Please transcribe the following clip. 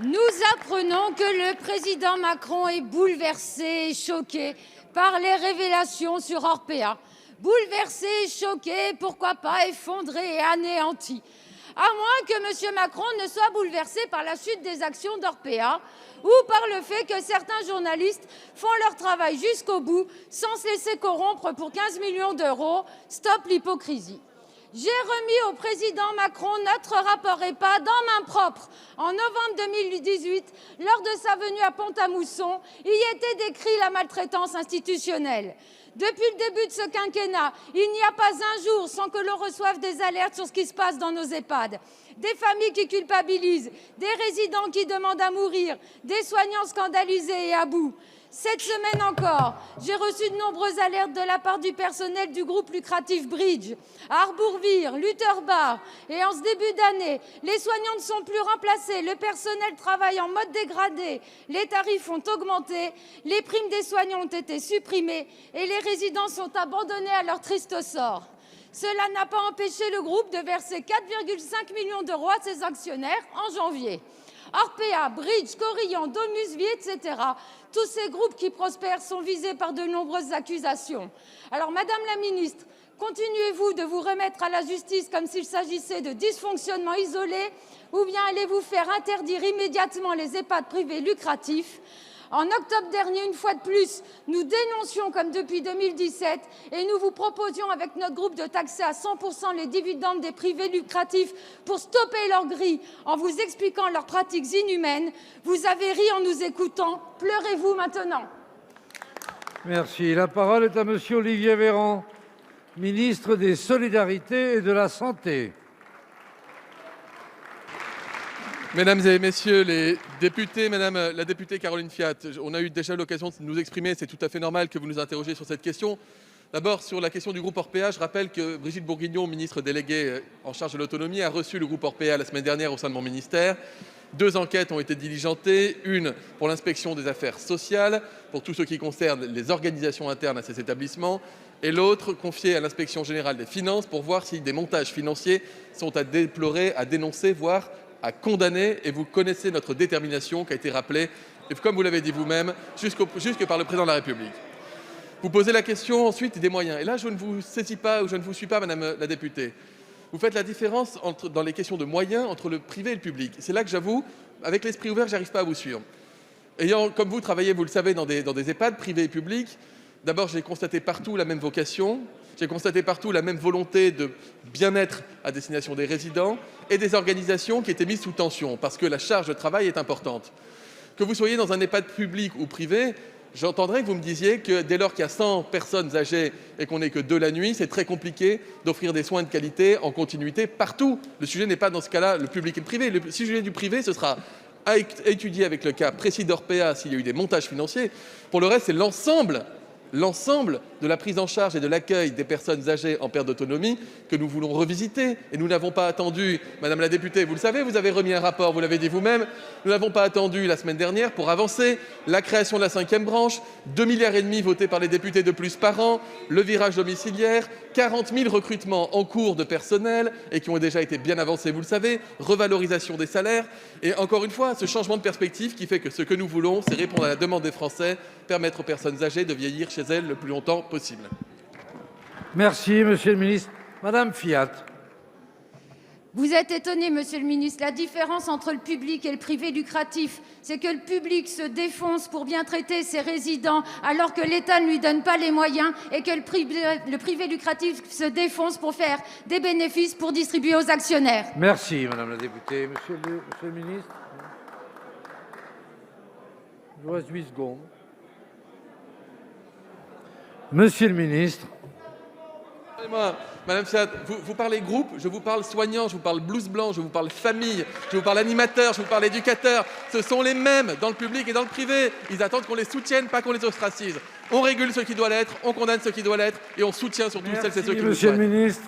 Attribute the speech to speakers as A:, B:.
A: Nous apprenons que le président Macron est bouleversé et choqué par les révélations sur Orpea. Bouleversé et choqué, pourquoi pas effondré et anéanti. À moins que M. Macron ne soit bouleversé par la chute des actions d'Orpea ou par le fait que certains journalistes font leur travail jusqu'au bout sans se laisser corrompre pour 15 millions d'euros. Stop l'hypocrisie. J'ai remis au président Macron notre rapport EPA dans main propre. En novembre 2018, lors de sa venue à Pont-à-Mousson, il y était décrit la maltraitance institutionnelle. Depuis le début de ce quinquennat, il n'y a pas un jour sans que l'on reçoive des alertes sur ce qui se passe dans nos EHPAD. Des familles qui culpabilisent, des résidents qui demandent à mourir, des soignants scandalisés et à bout. Cette semaine encore, j'ai reçu de nombreuses alertes de la part du personnel du groupe lucratif Bridge, à Arbourvire, Lutterbach. Et en ce début d'année, les soignants ne sont plus remplacés, le personnel travaille en mode dégradé, les tarifs ont augmenté, les primes des soignants ont été supprimées et les résidents sont abandonnés à leur triste sort. Cela n'a pas empêché le groupe de verser 4,5 millions d'euros à ses actionnaires en janvier. Orpea, Bridge, Corillon, Domus Vie, etc. Tous ces groupes qui prospèrent sont visés par de nombreuses accusations. Alors, Madame la Ministre, continuez-vous de vous remettre à la justice comme s'il s'agissait de dysfonctionnements isolés ou bien allez-vous faire interdire immédiatement les EHPAD privés lucratifs ? En octobre dernier, une fois de plus, nous dénoncions comme depuis 2017 et nous vous proposions avec notre groupe de taxer à 100% les dividendes des privés lucratifs pour stopper leur grille en vous expliquant leurs pratiques inhumaines. Vous avez ri en nous écoutant. Pleurez-vous maintenant.
B: Merci. La parole est à Monsieur Olivier Véran, ministre des Solidarités et de la Santé.
C: Mesdames et messieurs les députés, Madame la députée Caroline Fiat, on a eu déjà l'occasion de nous exprimer, c'est tout à fait normal que vous nous interrogiez sur cette question. D'abord, sur la question du groupe Orpea, je rappelle que Brigitte Bourguignon, ministre déléguée en charge de l'autonomie, a reçu le groupe Orpea la semaine dernière au sein de mon ministère. 2 enquêtes ont été diligentées, une pour l'inspection des affaires sociales, pour tout ce qui concerne les organisations internes à ces établissements, et l'autre confiée à l'inspection générale des finances pour voir si des montages financiers sont à déplorer, à dénoncer, voire à condamner, et vous connaissez notre détermination qui a été rappelée, et comme vous l'avez dit vous-même, jusque par le président de la République. Vous posez la question ensuite des moyens. Et là, je ne vous saisis pas ou je ne vous suis pas, Madame la députée. Vous faites la différence dans les questions de moyens entre le privé et le public. C'est là que j'avoue, avec l'esprit ouvert, je n'arrive pas à vous suivre. Ayant, comme vous, travaillé, vous le savez, dans des EHPAD privés et publics, d'abord, j'ai constaté partout la même vocation. J'ai constaté partout la même volonté de bien-être à destination des résidents et des organisations qui étaient mises sous tension parce que la charge de travail est importante. Que vous soyez dans un EHPAD public ou privé, j'entendrais que vous me disiez que dès lors qu'il y a 100 personnes âgées et qu'on n'est que 2 la nuit, c'est très compliqué d'offrir des soins de qualité en continuité partout. Le sujet n'est pas dans ce cas-là le public et le privé. Le sujet du privé, ce sera à étudier avec le cas précis d'Orpea s'il y a eu des montages financiers. Pour le reste, c'est l'ensemble de la prise en charge et de l'accueil des personnes âgées en perte d'autonomie que nous voulons revisiter. Et nous n'avons pas attendu, Madame la députée, vous le savez, vous avez remis un rapport, vous l'avez dit vous-même, nous n'avons pas attendu la semaine dernière pour avancer la création de la 5e branche, 2,5 milliards votés par les députés de plus par an, le virage domiciliaire, 40 000 recrutements en cours de personnel et qui ont déjà été bien avancés, vous le savez, revalorisation des salaires. Et encore une fois, ce changement de perspective qui fait que ce que nous voulons, c'est répondre à la demande des Français, permettre aux personnes âgées de vieillir chez elles le plus longtemps possible.
B: Merci, Monsieur le ministre. Madame Fiat.
A: Vous êtes étonné, Monsieur le ministre. La différence entre le public et le privé lucratif, c'est que le public se défonce pour bien traiter ses résidents alors que l'État ne lui donne pas les moyens et que le privé lucratif se défonce pour faire des bénéfices pour distribuer aux actionnaires.
B: Merci, Madame la députée. Monsieur le ministre. Il vous reste 8 secondes. Monsieur le ministre.
C: Excusez-moi, Madame Fiat, vous parlez groupe, je vous parle soignant, je vous parle blouse blanche, je vous parle famille, je vous parle animateur, je vous parle éducateur. Ce sont les mêmes dans le public et dans le privé. Ils attendent qu'on les soutienne, pas qu'on les ostracise. On régule ce qui doit l'être, on condamne ce qui doit l'être et on soutient surtout celles et ceux qui le souhaitent.
B: Monsieur le ministre.